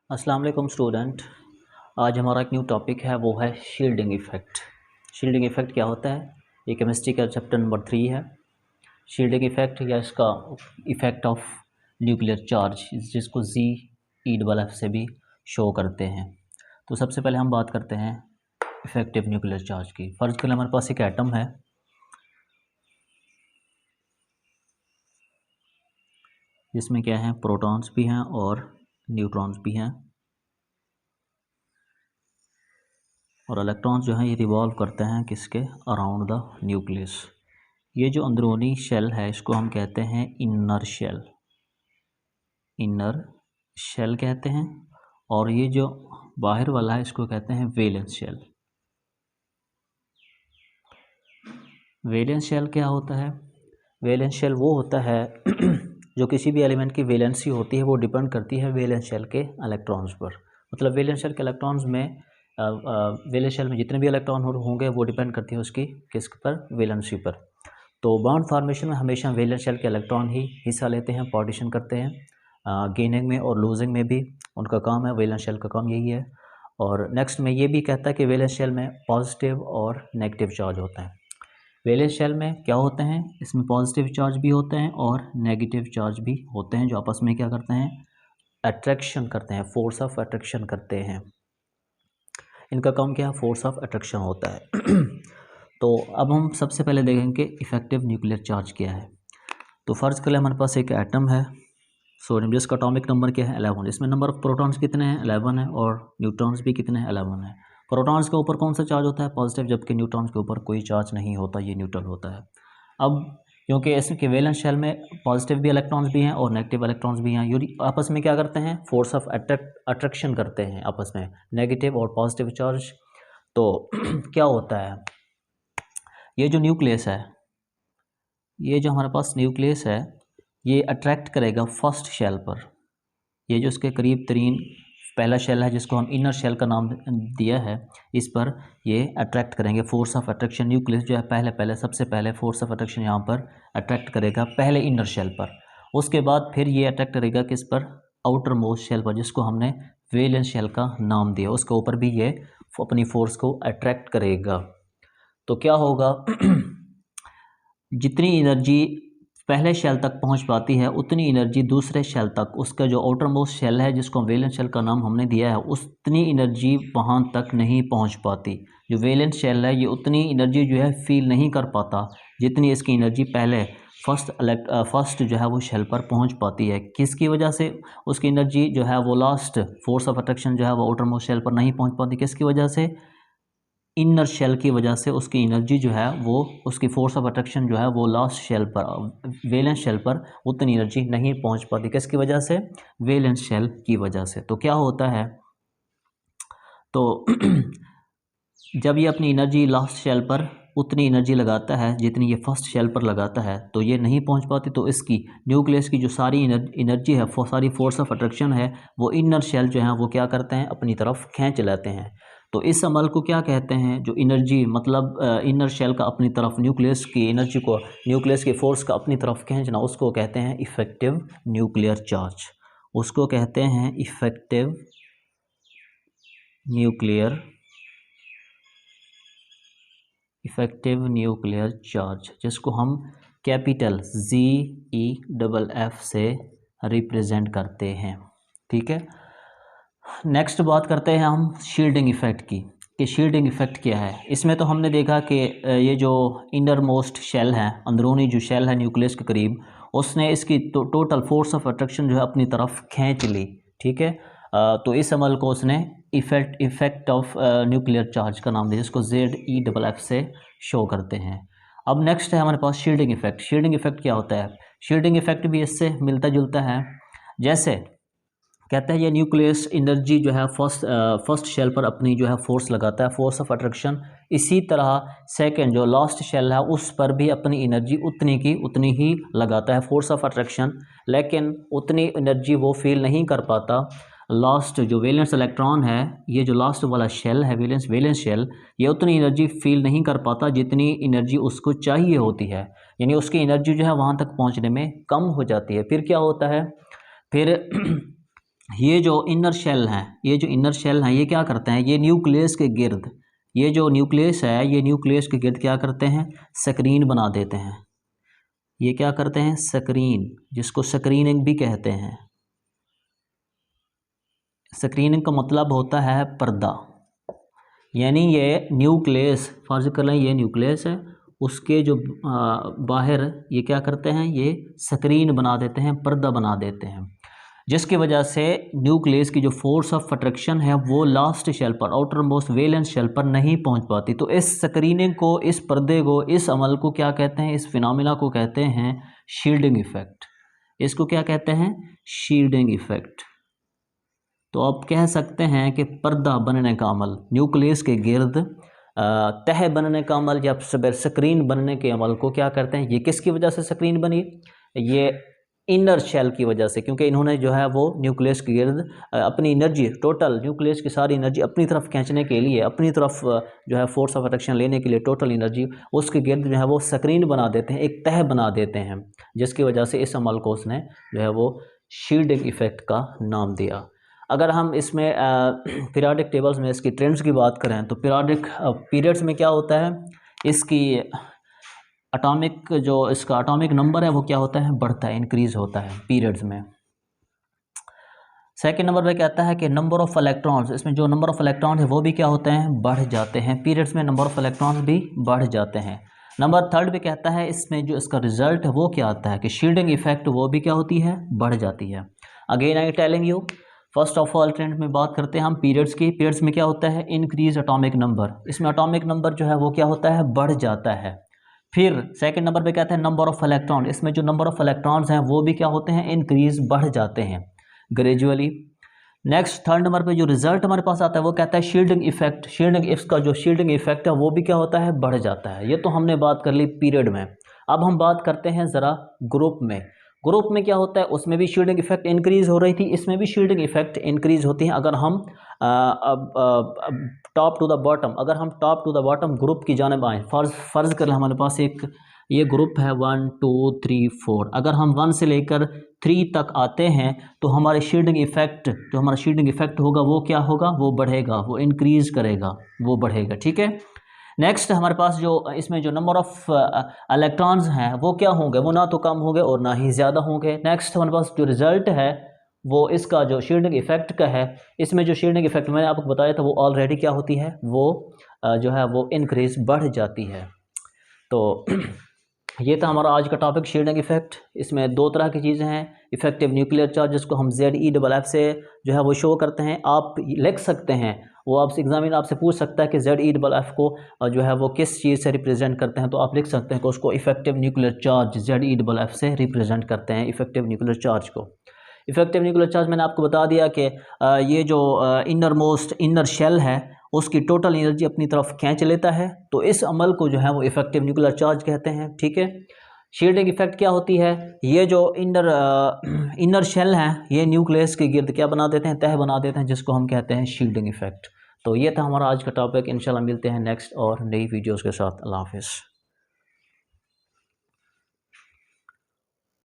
अस्सलाम वालेकुम स्टूडेंट। आज हमारा एक न्यू टॉपिक है, वो है शील्डिंग इफ़ेक्ट। शील्डिंग इफ़ेक्ट क्या होता है? ये केमिस्ट्री का चैप्टर नंबर 3 है। शील्डिंग इफ़ेक्ट या इसका इफ़ेक्ट ऑफ न्यूक्लियर चार्ज, जिसको ZeF से भी शो करते हैं। तो सबसे पहले हम बात करते हैं इफ़ेक्टिव न्यूक्लियर चार्ज की। फ़र्ज़ करें हमारे पास एक एटम है, जिसमें क्या है, प्रोटॉन्स भी हैं और न्यूट्रॉन्स भी हैं, और इलेक्ट्रॉन्स जो हैं ये रिवॉल्व करते हैं किसके अराउंड द न्यूक्लियस। ये जो अंदरूनी शेल है इसको हम कहते हैं इनर शेल, इनर शेल कहते हैं। और ये जो बाहर वाला है इसको कहते हैं वैलेंस शेल। वैलेंस शेल क्या होता है? वैलेंस शेल वो होता है जो किसी भी एलिमेंट की वैलेंसी होती है वो डिपेंड करती है वैलेंस शेल के इलेक्ट्रॉन्स पर। मतलब वैलेंस शेल के इलेक्ट्रॉन्स में वैलेंस शेल में जितने भी इलेक्ट्रॉन होंगे वो डिपेंड करती है उसकी किस पर, वैलेंसी पर। तो बॉन्ड फॉर्मेशन में हमेशा वैलेंस शेल के इलेक्ट्रॉन ही हिस्सा लेते हैं, पार्टीशन करते हैं। गेनिंग में और लूजिंग में भी उनका काम है, वैलेंस शेल का काम यही है। और नेक्स्ट में ये भी कहता है कि वैलेंस शेल में पॉजिटिव और नेगेटिव चार्ज होता है। वैलेंस शेल में क्या होते हैं, इसमें पॉजिटिव चार्ज भी होते हैं और नेगेटिव चार्ज भी होते हैं, जो आपस में क्या करते हैं, अट्रैक्शन करते हैं, फोर्स ऑफ अट्रैक्शन करते हैं। इनका काम क्या है, फोर्स ऑफ अट्रैक्शन होता है। तो अब हम सबसे पहले देखेंगे इफेक्टिव न्यूक्लियर चार्ज क्या है। तो फर्ज कर ले हमारे पास एक एटम है सोडियम, जिसका एटॉमिक नंबर क्या है 11। इसमें नंबर ऑफ प्रोटॉन्स कितने हैं, 11 है, और न्यूट्रॉन्स भी कितने हैं, 11 है। प्रोटॉन्स के ऊपर कौन सा चार्ज होता है, पॉजिटिव, जबकि न्यूट्रॉन्स के ऊपर कोई चार्ज नहीं होता, ये न्यूट्रल होता है। अब क्योंकि इसके वैलेंस शेल में पॉजिटिव भी इलेक्ट्रॉन्स भी हैं और नेगेटिव इलेक्ट्रॉन्स भी हैं, ये आपस में क्या करते हैं, फोर्स ऑफ अट्रैक्शन करते हैं आपस में, नेगेटिव और पॉजिटिव चार्ज। तो क्या होता है, ये जो न्यूक्लियस है, ये जो हमारे पास न्यूक्लियस है, ये अट्रैक्ट करेगा फर्स्ट शेल पर। ये जो इसके करीब तरीन पहला शेल है, जिसको हम इनर शेल का नाम दिया है, इस पर ये अट्रैक्ट करेंगे, फोर्स ऑफ अट्रैक्शन। न्यूक्लियस जो है पहले सबसे पहले फोर्स ऑफ अट्रैक्शन यहाँ पर अट्रैक्ट करेगा पहले इनर शेल पर। उसके बाद फिर ये अट्रैक्ट करेगा किस पर, आउटर मोस्ट शेल पर, जिसको हमने वैलेंस शेल का नाम दिया। उसके ऊपर भी ये अपनी फोर्स को अट्रैक्ट करेगा। तो क्या होगा, जितनी एनर्जी पहले शेल तक पहुंच पाती है उतनी एनर्जी दूसरे शेल तक, उसका जो आउटर मोस्ट शेल है जिसको वैलेंस शेल का नाम हमने दिया है, उतनी एनर्जी वहां तक नहीं पहुंच पाती। जो वैलेंस शेल है ये उतनी एनर्जी जो है फील नहीं कर पाता जितनी इसकी एनर्जी पहले फर्स्ट जो है वो शेल पर पहुंच पाती है। किसकी वजह से उसकी एनर्जी जो है वो लास्ट फोर्स ऑफ अट्रैक्शन जो है वो आउटर मोस्ट शेल पर नहीं पहुँच पाती, किसकी वजह से, इनर शेल की वजह से उसकी एनर्जी जो है वो, उसकी फोर्स ऑफ अट्रैक्शन जो है वो लास्ट शेल पर, वैलेंस शेल पर उतनी एनर्जी नहीं पहुंच पाती। किसकी वजह से, वैलेंस शेल की वजह से। तो क्या होता है, तो जब ये अपनी एनर्जी लास्ट शेल पर उतनी एनर्जी लगाता है जितनी ये फर्स्ट शेल पर लगाता है, तो ये नहीं पहुंच पाती। तो इसकी न्यूक्लियस की जो सारी एनर्जी है, सारी फोर्स ऑफ अट्रैक्शन है, वो इनर शेल जो है वो क्या करते हैं, अपनी तरफ खींच लेते हैं। तो इस अमल को क्या कहते हैं, जो एनर्जी मतलब इनर शेल का अपनी तरफ न्यूक्लियस की एनर्जी को, न्यूक्लियस की फोर्स का अपनी तरफ खींचना, उसको कहते हैं इफेक्टिव न्यूक्लियर चार्ज। उसको कहते हैं इफेक्टिव न्यूक्लियर चार्ज, जिसको हम कैपिटल ZeF से रिप्रेजेंट करते हैं। ठीक है, नेक्स्ट बात करते हैं हम शील्डिंग इफ़ेक्ट की, कि शील्डिंग इफ़ेक्ट क्या है। इसमें तो हमने देखा कि ये जो इनर मोस्ट शेल है, अंदरूनी जो शेल है न्यूक्लियस के करीब, उसने इसकी टोटल फोर्स ऑफ अट्रैक्शन जो है अपनी तरफ खींच ली। ठीक है, तो इस अमल को उसने इफेक्ट ऑफ न्यूक्लियर चार्ज का नाम दिया, जिसको ZeF से शो करते हैं। अब नेक्स्ट है हमारे पास शील्डिंग इफ़ेक्ट। शील्डिंग इफ़ेक्ट क्या होता है, शील्डिंग इफ़ेक्ट भी इससे मिलता जुलता है। जैसे कहते हैं ये न्यूक्लियस एनर्जी जो है फर्स्ट शेल पर अपनी जो है फोर्स लगाता है, फोर्स ऑफ अट्रैक्शन। इसी तरह सेकंड जो लास्ट शेल है उस पर भी अपनी एनर्जी उतनी की उतनी ही लगाता है, फोर्स ऑफ अट्रैक्शन, लेकिन उतनी एनर्जी वो फील नहीं कर पाता। लास्ट जो वैलेंस इलेक्ट्रॉन है, ये जो लास्ट वाला शेल है वैलेंस शेल, ये उतनी एनर्जी फील नहीं कर पाता जितनी एनर्जी उसको चाहिए होती है, यानी उसकी एनर्जी जो है वहाँ तक पहुँचने में कम हो जाती है। फिर क्या होता है, फिर ये जो इनर शेल हैं, ये जो इनर शेल हैं ये क्या करते हैं, ये न्यूक्लियस के गिर्द, ये जो न्यूक्लियस है ये न्यूक्लियस के गिर्द क्या करते हैं, स्क्रीन बना देते हैं। ये क्या करते हैं, स्क्रीन, जिसको स्क्रीनिंग भी कहते हैं। स्क्रीनिंग का मतलब होता है पर्दा, यानी ये न्यूक्लियस, फर्ज कर लें ये न्यूक्लियस है, उसके जो बाहर ये क्या करते हैं, ये स्क्रीन बना देते हैं, पर्दा बना देते हैं, जिसकी वजह से न्यूक्लियस की जो फोर्स ऑफ अट्रैक्शन है वो लास्ट शेल पर, आउटर मोस्ट वैलेंस शेल पर नहीं पहुंच पाती। तो इस स्क्रीनिंग को, इस पर्दे को, इस अमल को क्या कहते हैं, इस फिनोमेना को कहते हैं शील्डिंग इफेक्ट। इसको क्या कहते हैं, शील्डिंग इफेक्ट। तो आप कह सकते हैं कि पर्दा बनने का अमल, न्यूक्लियस के गिर्द तह बनने का अमल या स्क्रीन बनने के अमल को क्या करते हैं, ये किसकी वजह से स्क्रीन बनी, ये इनर शेल की वजह से, क्योंकि इन्होंने जो है वो न्यूक्लियस के गिर्द अपनी एनर्जी, टोटल न्यूक्लियस की सारी एनर्जी अपनी तरफ खींचने के लिए, अपनी तरफ जो है फोर्स ऑफ अट्रैक्शन लेने के लिए टोटल एनर्जी उसके गिर्द जो है वो स्क्रीन बना देते हैं, एक तह बना देते हैं, जिसकी वजह से इस अमल को उसने जो है वो शील्डिंग इफेक्ट का नाम दिया। अगर हम इसमें पीरियोडिक टेबल्स में इसकी ट्रेंड्स की बात करें तो पीरियोडिक पीरियड्स में क्या होता है, इसकी एटॉमिक, जो इसका एटॉमिक नंबर है वो क्या होता है, बढ़ता है, इंक्रीज होता है पीरियड्स में। सेकंड नंबर पे कहता है कि नंबर ऑफ इलेक्ट्रॉन्स, इसमें जो नंबर ऑफ इलेक्ट्रॉन्स है वो भी क्या होते हैं, बढ़ जाते हैं पीरियड्स में, नंबर ऑफ इलेक्ट्रॉन्स भी बढ़ जाते हैं। नंबर थर्ड पे कहता है इसमें जो इसका रिजल्ट है वो क्या आता है कि शील्डिंग इफेक्ट वो भी क्या होती है, बढ़ जाती है। Again I telling you, first of all trend में बात करते हैं हम पीरियड्स की। पीरियड्स में क्या होता है, इंक्रीज एटॉमिक नंबर, इसमें एटॉमिक नंबर जो है वो क्या होता है, बढ़ जाता है। फिर सेकंड नंबर पे कहते हैं नंबर ऑफ इलेक्ट्रॉन, इसमें जो नंबर ऑफ इलेक्ट्रॉन्स हैं वो भी क्या होते हैं, इंक्रीज, बढ़ जाते हैं ग्रेजुअली। नेक्स्ट थर्ड नंबर पे जो रिजल्ट हमारे पास आता है वो कहता है शील्डिंग इफेक्ट, शील्डिंग इसका जो शील्डिंग इफेक्ट है वो भी क्या होता है, बढ़ जाता है। ये तो हमने बात कर ली पीरियड में। अब हम बात करते हैं ज़रा ग्रुप में। ग्रुप में क्या होता है, उसमें भी शील्डिंग इफेक्ट इंक्रीज हो रही थी, इसमें भी शील्डिंग इफेक्ट इंक्रीज होती हैं। अगर हम टॉप टू द बॉटम, अगर हम top to the bottom group की जानिब आएँ, फ़र्ज़ कर हमारे पास एक ये ग्रुप है 1 2 3 4, अगर हम 1 से लेकर 3 तक आते हैं तो हमारे शील्डिंग इफेक्ट, जो हमारा शील्डिंग इफेक्ट होगा वो क्या होगा, वो बढ़ेगा, वो इंक्रीज करेगा, वो बढ़ेगा, ठीक है। नेक्स्ट हमारे पास जो इसमें जो नंबर ऑफ इलेक्ट्रॉन्स हैं वो क्या होंगे, वो ना तो कम होंगे और ना ही ज़्यादा होंगे। नेक्स्ट हमारे पास जो रिज़ल्ट है वो इसका जो शील्डिंग इफेक्ट का है, इसमें जो शील्डिंग इफेक्ट मैंने आपको बताया था वो ऑलरेडी क्या होती है, वो जो है वो इंक्रीज, बढ़ जाती है। तो ये था हमारा आज का टॉपिक शील्डिंग इफेक्ट। इसमें दो तरह की चीज़ें हैं, इफेक्टिव न्यूक्लियर चार्ज जिसको हम ZeFF से जो है वो शो करते हैं, आप लिख सकते हैं, वो आपसे एग्जामिनर आपसे पूछ सकता है कि ZeFF को जो है वो किस चीज़ से रिप्रेजेंट करते हैं, तो आप लिख सकते हैं कि उसको इफेक्टिव न्यूक्लियर चार्ज ZeFF से रिप्रेजेंट करते हैं इफेक्टिव न्यूक्लियर चार्ज को। इफेक्टिव न्यूक्लियर चार्ज मैंने आपको बता दिया कि ये जो इनर शेल है उसकी टोटल एनर्जी अपनी तरफ खींच लेता है, तो इस अमल को जो है वो इफेक्टिव न्यूक्लियर चार्ज कहते हैं, ठीक है। शील्डिंग इफेक्ट क्या होती है, ये जो इनर शेल हैं ये न्यूक्लियस के गिर्द क्या बना देते हैं, तह बना देते हैं, जिसको हम कहते हैं शील्डिंग इफेक्ट। तो ये था हमारा आज का टॉपिक। इंशाल्लाह मिलते हैं नेक्स्ट और नई वीडियोज़ के साथ। अल्लाह हाफिज़।